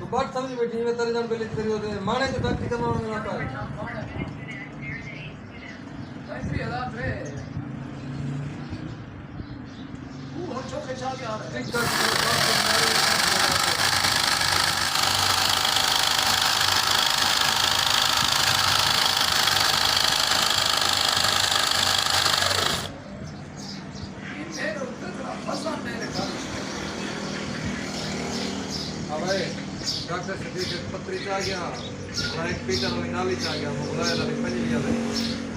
तो बात समझ बैठी मैं तेरे जान पहले तेरी होते माने तो डॉक्टर करना होना आता है पैसे हजार रे वो हम चौके चाल के आ रहे हैं ठीक ठाक अबे डॉक्टर से पत्री आ गया नाइट पीटर नाली आ गया बुलाया था 5 लिया